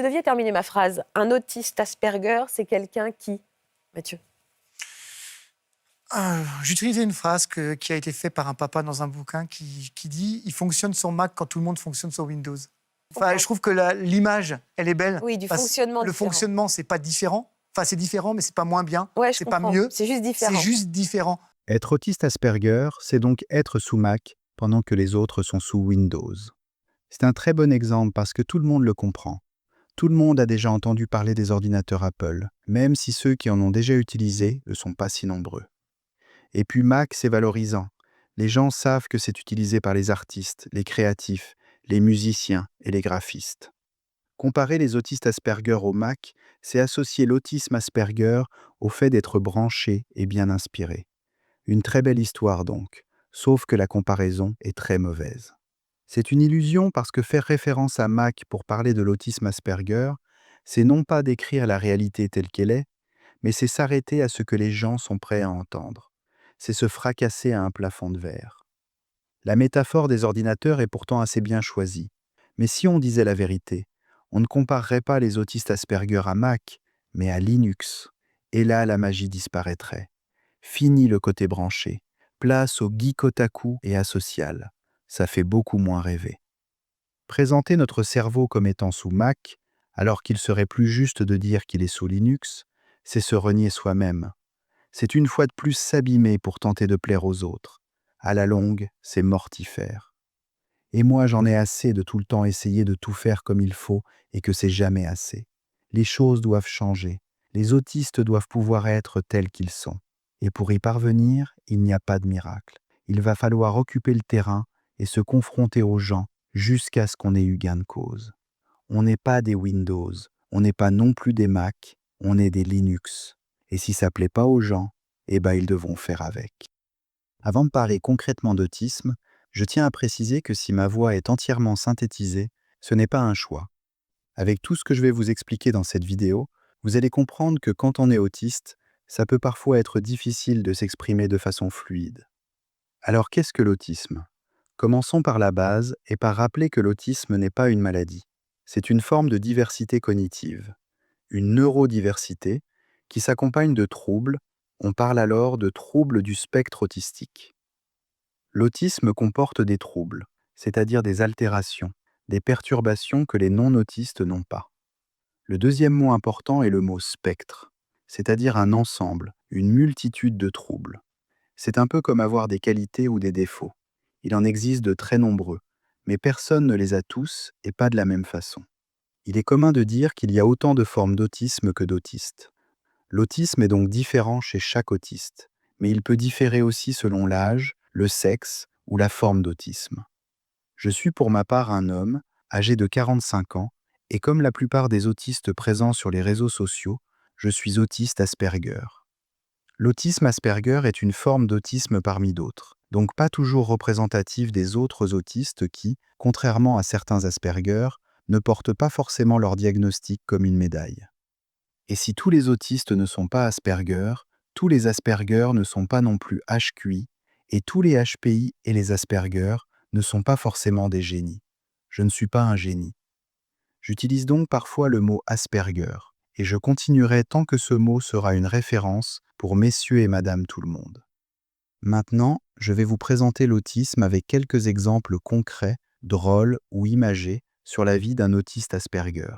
deviez terminer ma phrase, un autiste Asperger, c'est quelqu'un qui, Mathieu? J'utilisais une phrase qui a été faite par un papa dans un bouquin qui dit « Il fonctionne sur Mac quand tout le monde fonctionne sur Windows ». Enfin, je trouve que l'image, elle est belle. Oui, du fonctionnement Le différent. fonctionnement, c'est pas différent. Enfin, c'est différent, mais c'est pas moins bien. Ouais, je c'est pas comprends. mieux. C'est juste différent. C'est juste différent. Être autiste Asperger, c'est donc être sous Mac pendant que les autres sont sous Windows. C'est un très bon exemple parce que tout le monde le comprend. Tout le monde a déjà entendu parler des ordinateurs Apple, même si ceux qui en ont déjà utilisé ne sont pas si nombreux. Et puis Mac, c'est valorisant. Les gens savent que c'est utilisé par les artistes, les créatifs, les musiciens et les graphistes. Comparer les autistes Asperger au Mac, c'est associer l'autisme Asperger au fait d'être branché et bien inspiré. Une très belle histoire donc, sauf que la comparaison est très mauvaise. C'est une illusion parce que faire référence à Mac pour parler de l'autisme Asperger, c'est non pas décrire la réalité telle qu'elle est, mais c'est s'arrêter à ce que les gens sont prêts à entendre. C'est se fracasser à un plafond de verre. La métaphore des ordinateurs est pourtant assez bien choisie. Mais si on disait la vérité, on ne comparerait pas les autistes Asperger à Mac, mais à Linux. Et là, la magie disparaîtrait. Fini le côté branché. Place au geek otaku et asocial. Ça fait beaucoup moins rêver. Présenter notre cerveau comme étant sous Mac, alors qu'il serait plus juste de dire qu'il est sous Linux, c'est se renier soi-même. C'est une fois de plus s'abîmer pour tenter de plaire aux autres. À la longue, c'est mortifère. Et moi, j'en ai assez de tout le temps essayer de tout faire comme il faut et que c'est jamais assez. Les choses doivent changer. Les autistes doivent pouvoir être tels qu'ils sont. Et pour y parvenir, il n'y a pas de miracle. Il va falloir occuper le terrain et se confronter aux gens jusqu'à ce qu'on ait eu gain de cause. On n'est pas des Windows, on n'est pas non plus des Mac, on est des Linux. Et si ça plaît pas aux gens, eh ben ils devront faire avec. Avant de parler concrètement d'autisme, je tiens à préciser que si ma voix est entièrement synthétisée, ce n'est pas un choix. Avec tout ce que je vais vous expliquer dans cette vidéo, vous allez comprendre que quand on est autiste, ça peut parfois être difficile de s'exprimer de façon fluide. Alors qu'est-ce que l'autisme ? Commençons par la base et par rappeler que l'autisme n'est pas une maladie. C'est une forme de diversité cognitive, une neurodiversité qui s'accompagne de troubles. On parle alors de troubles du spectre autistique. L'autisme comporte des troubles, c'est-à-dire des altérations, des perturbations que les non-autistes n'ont pas. Le deuxième mot important est le mot spectre, c'est-à-dire un ensemble, une multitude de troubles. C'est un peu comme avoir des qualités ou des défauts. Il en existe de très nombreux, mais personne ne les a tous et pas de la même façon. Il est commun de dire qu'il y a autant de formes d'autisme que d'autistes. L'autisme est donc différent chez chaque autiste, mais il peut différer aussi selon l'âge, le sexe ou la forme d'autisme. Je suis pour ma part un homme, âgé de 45 ans, et comme la plupart des autistes présents sur les réseaux sociaux, je suis autiste Asperger. L'autisme Asperger est une forme d'autisme parmi d'autres, donc pas toujours représentative des autres autistes qui, contrairement à certains Asperger, ne portent pas forcément leur diagnostic comme une médaille. Et si tous les autistes ne sont pas Asperger, tous les Asperger ne sont pas non plus HQI, et tous les HPI et les Asperger ne sont pas forcément des génies. Je ne suis pas un génie. J'utilise donc parfois le mot Asperger, et je continuerai tant que ce mot sera une référence pour messieurs et madame tout le monde. Maintenant, je vais vous présenter l'autisme avec quelques exemples concrets, drôles ou imagés sur la vie d'un autiste Asperger.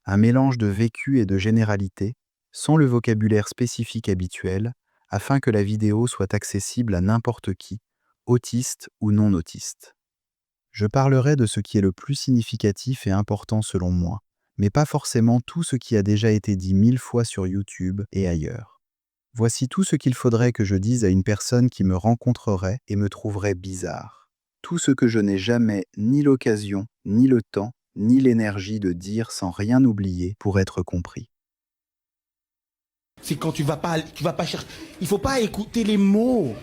Un mélange de vécu et de généralité, sans le vocabulaire spécifique habituel, afin que la vidéo soit accessible à n'importe qui, autiste ou non autiste. Je parlerai de ce qui est le plus significatif et important selon moi, mais pas forcément tout ce qui a déjà été dit 1000 fois sur YouTube et ailleurs. Voici tout ce qu'il faudrait que je dise à une personne qui me rencontrerait et me trouverait bizarre. Tout ce que je n'ai jamais ni l'occasion, ni le temps, ni l'énergie de dire sans rien oublier pour être compris. C'est quand tu vas pas chercher. Il faut pas écouter les mots.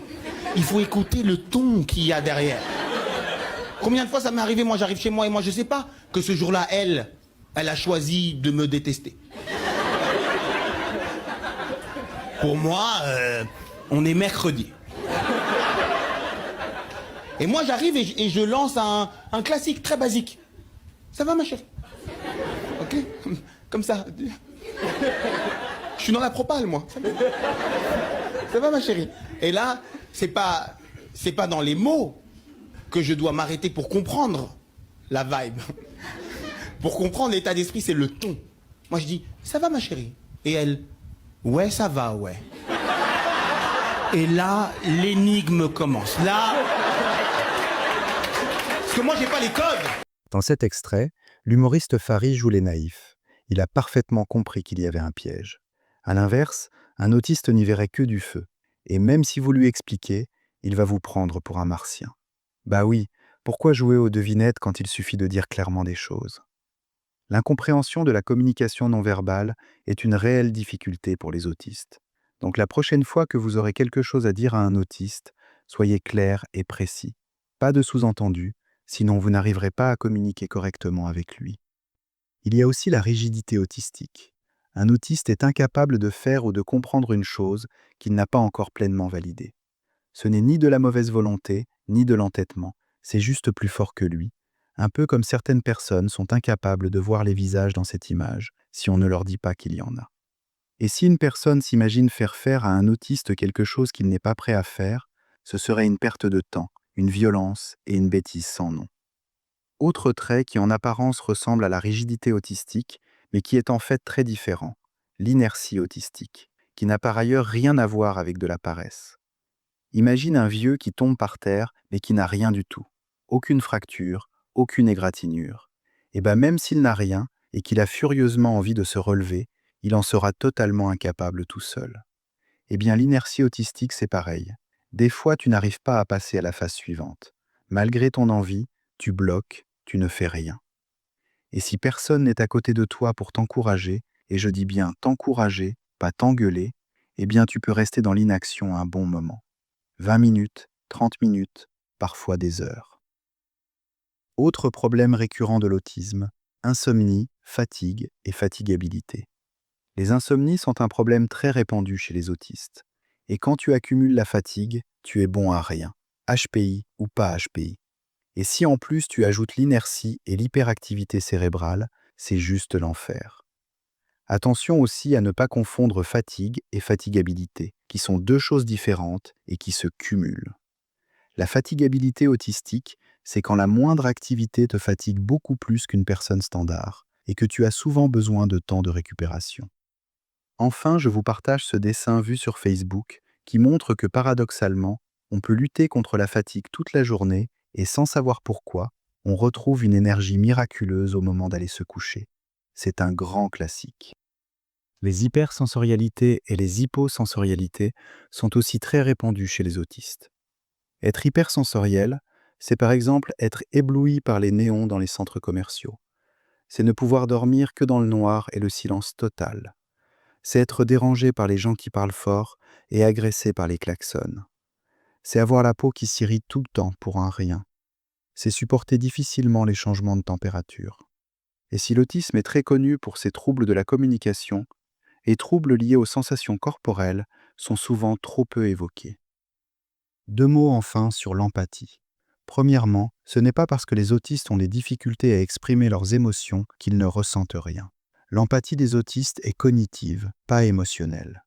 Il faut écouter le ton qu'il y a derrière. Combien de fois ça m'est arrivé, moi j'arrive chez moi et moi je sais pas que ce jour-là, elle a choisi de me détester. Pour moi, on est mercredi. Et moi j'arrive et je lance un classique très basique. Ça va ma chérie? Ok? ok? Comme ça. Je suis dans la propale, moi. Ça va, ma chérie? Et là, c'est pas dans les mots que je dois m'arrêter pour comprendre la vibe. Pour comprendre l'état d'esprit, c'est le ton. Moi, je dis, ça va, ma chérie? Et elle, ouais, ça va, ouais. Et là, l'énigme commence. Là... Parce que moi, j'ai pas les codes. Dans cet extrait, l'humoriste Farid joue les naïfs. Il a parfaitement compris qu'il y avait un piège. À l'inverse, un autiste n'y verrait que du feu. Et même si vous lui expliquez, il va vous prendre pour un martien. Bah oui, pourquoi jouer aux devinettes quand il suffit de dire clairement des choses? L'incompréhension de la communication non verbale est une réelle difficulté pour les autistes. Donc la prochaine fois que vous aurez quelque chose à dire à un autiste, soyez clair et précis. Pas de sous-entendu, sinon vous n'arriverez pas à communiquer correctement avec lui. Il y a aussi la rigidité autistique. Un autiste est incapable de faire ou de comprendre une chose qu'il n'a pas encore pleinement validée. Ce n'est ni de la mauvaise volonté, ni de l'entêtement, c'est juste plus fort que lui, un peu comme certaines personnes sont incapables de voir les visages dans cette image, si on ne leur dit pas qu'il y en a. Et si une personne s'imagine faire à un autiste quelque chose qu'il n'est pas prêt à faire, ce serait une perte de temps, une violence et une bêtise sans nom. Autre trait qui en apparence ressemble à la rigidité autistique, mais qui est en fait très différent, l'inertie autistique, qui n'a par ailleurs rien à voir avec de la paresse. Imagine un vieux qui tombe par terre, mais qui n'a rien du tout. Aucune fracture, aucune égratignure. Et bien même s'il n'a rien, et qu'il a furieusement envie de se relever, il en sera totalement incapable tout seul. Eh bien l'inertie autistique, c'est pareil. Des fois, tu n'arrives pas à passer à la phase suivante. Malgré ton envie, tu bloques, tu ne fais rien. Et si personne n'est à côté de toi pour t'encourager, et je dis bien t'encourager, pas t'engueuler, eh bien tu peux rester dans l'inaction un bon moment. 20 minutes, 30 minutes, parfois des heures. Autre problème récurrent de l'autisme, insomnie, fatigue et fatigabilité. Les insomnies sont un problème très répandu chez les autistes. Et quand tu accumules la fatigue, tu es bon à rien, HPI ou pas HPI. Et si en plus tu ajoutes l'inertie et l'hyperactivité cérébrale, c'est juste l'enfer. Attention aussi à ne pas confondre fatigue et fatigabilité, qui sont deux choses différentes et qui se cumulent. La fatigabilité autistique, c'est quand la moindre activité te fatigue beaucoup plus qu'une personne standard et que tu as souvent besoin de temps de récupération. Enfin, je vous partage ce dessin vu sur Facebook qui montre que paradoxalement, on peut lutter contre la fatigue toute la journée et sans savoir pourquoi, on retrouve une énergie miraculeuse au moment d'aller se coucher. C'est un grand classique. Les hypersensorialités et les hyposensorialités sont aussi très répandues chez les autistes. Être hypersensoriel, c'est par exemple être ébloui par les néons dans les centres commerciaux. C'est ne pouvoir dormir que dans le noir et le silence total. C'est être dérangé par les gens qui parlent fort et agressé par les klaxons. C'est avoir la peau qui s'irrite tout le temps pour un rien. C'est supporter difficilement les changements de température. Et si l'autisme est très connu pour ses troubles de la communication, les troubles liés aux sensations corporelles sont souvent trop peu évoqués. 2 mots enfin sur l'empathie. Premièrement, ce n'est pas parce que les autistes ont des difficultés à exprimer leurs émotions qu'ils ne ressentent rien. L'empathie des autistes est cognitive, pas émotionnelle.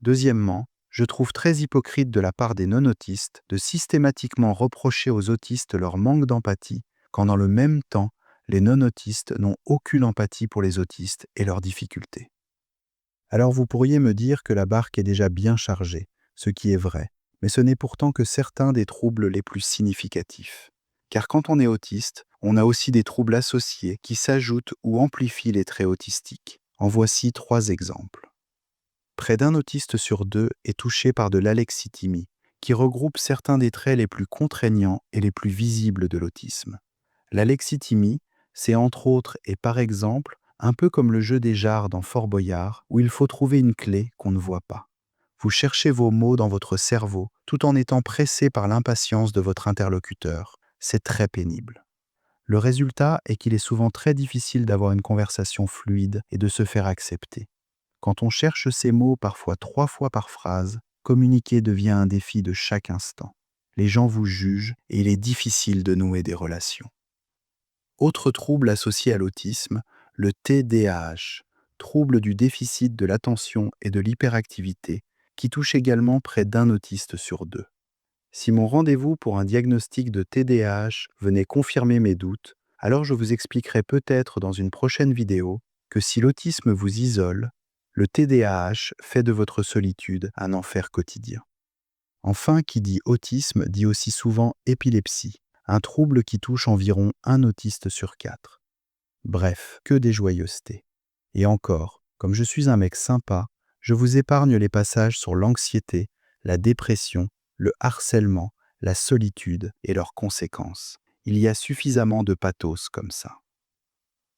Deuxièmement, je trouve très hypocrite de la part des non-autistes de systématiquement reprocher aux autistes leur manque d'empathie, quand dans le même temps, les non-autistes n'ont aucune empathie pour les autistes et leurs difficultés. Alors vous pourriez me dire que la barque est déjà bien chargée, ce qui est vrai, mais ce n'est pourtant que certains des troubles les plus significatifs. Car quand on est autiste, on a aussi des troubles associés qui s'ajoutent ou amplifient les traits autistiques. En voici 3 exemples. Près d'un autiste sur 2 est touché par de l'alexithymie, qui regroupe certains des traits les plus contraignants et les plus visibles de l'autisme. L'alexithymie, c'est entre autres et par exemple un peu comme le jeu des jarres dans Fort Boyard, où il faut trouver une clé qu'on ne voit pas. Vous cherchez vos mots dans votre cerveau, tout en étant pressé par l'impatience de votre interlocuteur. C'est très pénible. Le résultat est qu'il est souvent très difficile d'avoir une conversation fluide et de se faire accepter. Quand on cherche ces mots parfois 3 fois par phrase, communiquer devient un défi de chaque instant. Les gens vous jugent et il est difficile de nouer des relations. Autre trouble associé à l'autisme, le TDAH, trouble du déficit de l'attention et de l'hyperactivité, qui touche également près d'un autiste sur 2. Si mon rendez-vous pour un diagnostic de TDAH venait confirmer mes doutes, alors je vous expliquerai peut-être dans une prochaine vidéo que si l'autisme vous isole, le TDAH fait de votre solitude un enfer quotidien. Enfin, qui dit autisme dit aussi souvent épilepsie, un trouble qui touche environ un autiste sur 4. Bref, que des joyeusetés. Et encore, comme je suis un mec sympa, je vous épargne les passages sur l'anxiété, la dépression, le harcèlement, la solitude et leurs conséquences. Il y a suffisamment de pathos comme ça.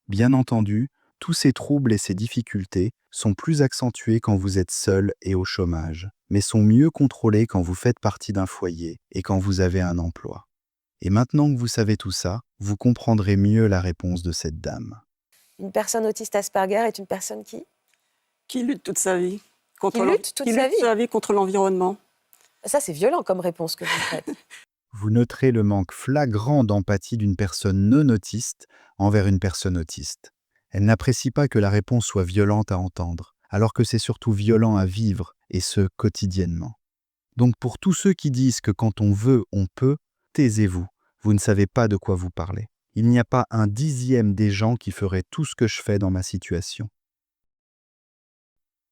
Bien entendu, tous ces troubles et ces difficultés sont plus accentués quand vous êtes seul et au chômage, mais sont mieux contrôlés quand vous faites partie d'un foyer et quand vous avez un emploi. Et maintenant que vous savez tout ça, vous comprendrez mieux la réponse de cette dame. Une personne autiste Asperger est une personne Qui lutte toute sa vie Qui lutte toute sa vie contre l'environnement. Ça, c'est violent comme réponse que vous faites. Vous noterez le manque flagrant d'empathie d'une personne non autiste envers une personne autiste. Elle n'apprécie pas que la réponse soit violente à entendre, alors que c'est surtout violent à vivre, et ce, quotidiennement. Donc pour tous ceux qui disent que quand on veut, on peut, taisez-vous, vous ne savez pas de quoi vous parlez. Il n'y a pas un dixième des gens qui feraient tout ce que je fais dans ma situation.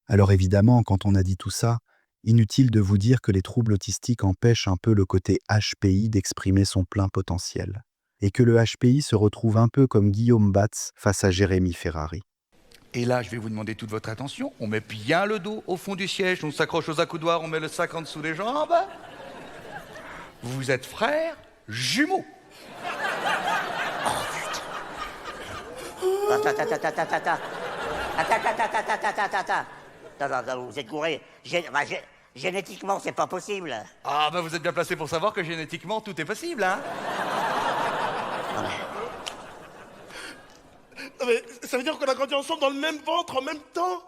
Alors évidemment, quand on a dit tout ça, inutile de vous dire que les troubles autistiques empêchent un peu le côté HPI d'exprimer son plein potentiel, et que le HPI se retrouve un peu comme Guillaume Batz face à Jérémy Ferrari. Et là, je vais vous demander toute votre attention. On met bien le dos au fond du siège, on s'accroche aux accoudoirs, on met le sac en dessous des jambes. Vous êtes frères jumeaux. Attends, vous êtes gouré. Génétiquement, c'est pas possible. Ah ben vous êtes bien placé pour savoir que génétiquement, tout est possible, hein. Non mais ça veut dire qu'on a grandi ensemble dans le même ventre en même temps?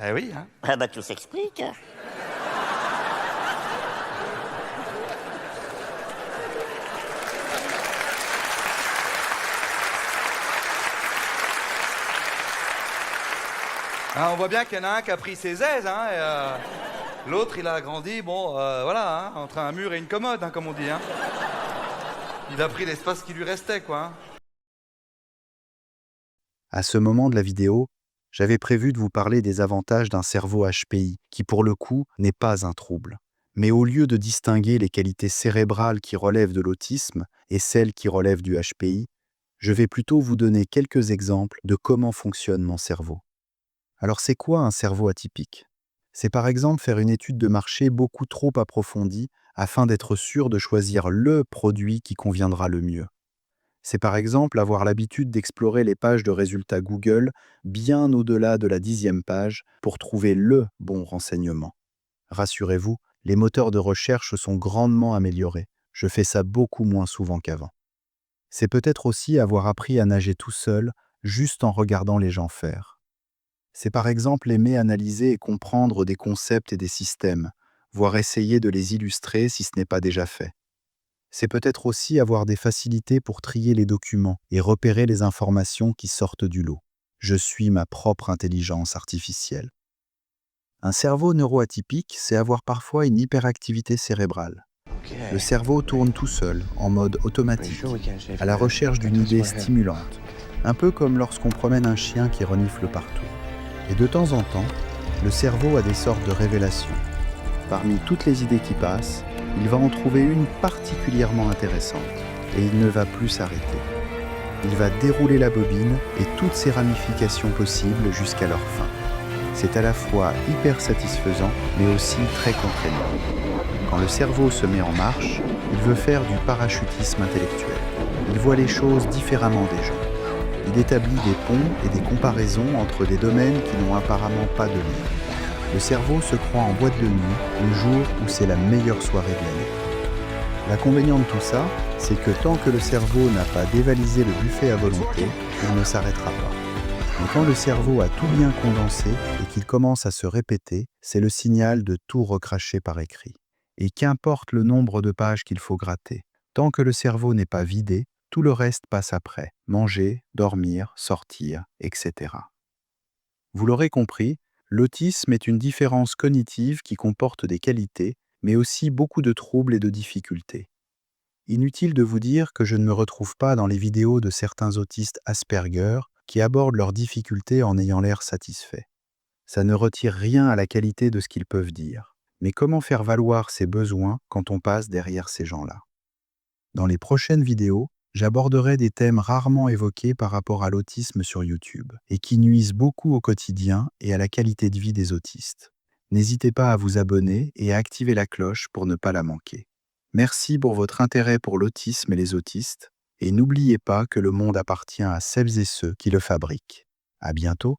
Eh oui, hein. Ah bah tout s'explique. Hein, on voit bien qu'il y en a un qui a pris ses aises, hein, et l'autre, il a grandi, voilà, hein, entre un mur et une commode, hein, comme on dit, hein. Il a pris l'espace qui lui restait, quoi. Hein. À ce moment de la vidéo, j'avais prévu de vous parler des avantages d'un cerveau HPI, qui pour le coup n'est pas un trouble. Mais au lieu de distinguer les qualités cérébrales qui relèvent de l'autisme et celles qui relèvent du HPI, je vais plutôt vous donner quelques exemples de comment fonctionne mon cerveau. Alors c'est quoi un cerveau atypique? C'est par exemple faire une étude de marché beaucoup trop approfondie afin d'être sûr de choisir le produit qui conviendra le mieux. C'est par exemple avoir l'habitude d'explorer les pages de résultats Google bien au-delà de la 10e page pour trouver le bon renseignement. Rassurez-vous, les moteurs de recherche sont grandement améliorés. Je fais ça beaucoup moins souvent qu'avant. C'est peut-être aussi avoir appris à nager tout seul, juste en regardant les gens faire. C'est par exemple aimer analyser et comprendre des concepts et des systèmes, voire essayer de les illustrer si ce n'est pas déjà fait. C'est peut-être aussi avoir des facilités pour trier les documents et repérer les informations qui sortent du lot. Je suis ma propre intelligence artificielle. Un cerveau neuroatypique, c'est avoir parfois une hyperactivité cérébrale. Le cerveau tourne tout seul, en mode automatique, à la recherche d'une idée stimulante, un peu comme lorsqu'on promène un chien qui renifle partout. Et de temps en temps, le cerveau a des sortes de révélations. Parmi toutes les idées qui passent, il va en trouver une particulièrement intéressante, et il ne va plus s'arrêter. Il va dérouler la bobine et toutes ses ramifications possibles jusqu'à leur fin. C'est à la fois hyper satisfaisant, mais aussi très contraignant. Quand le cerveau se met en marche, il veut faire du parachutisme intellectuel. Il voit les choses différemment des gens. Il établit des ponts et des comparaisons entre des domaines qui n'ont apparemment pas de lien. Le cerveau se croit en boîte de nuit le jour où c'est la meilleure soirée de l'année. L'inconvénient de tout ça, c'est que tant que le cerveau n'a pas dévalisé le buffet à volonté, il ne s'arrêtera pas. Mais quand le cerveau a tout bien condensé et qu'il commence à se répéter, c'est le signal de tout recracher par écrit. Et qu'importe le nombre de pages qu'il faut gratter, tant que le cerveau n'est pas vidé, Tout le reste passe après. Manger, dormir, sortir, etc. Vous l'aurez compris, l'autisme est une différence cognitive qui comporte des qualités, mais aussi beaucoup de troubles et de difficultés. Inutile de vous dire que je ne me retrouve pas dans les vidéos de certains autistes Asperger qui abordent leurs difficultés en ayant l'air satisfaits. Ça ne retire rien à la qualité de ce qu'ils peuvent dire. Mais comment faire valoir ses besoins quand on passe derrière ces gens-là? Dans les prochaines vidéos, j'aborderai des thèmes rarement évoqués par rapport à l'autisme sur YouTube et qui nuisent beaucoup au quotidien et à la qualité de vie des autistes. N'hésitez pas à vous abonner et à activer la cloche pour ne pas la manquer. Merci pour votre intérêt pour l'autisme et les autistes, et n'oubliez pas que le monde appartient à celles et ceux qui le fabriquent. À bientôt.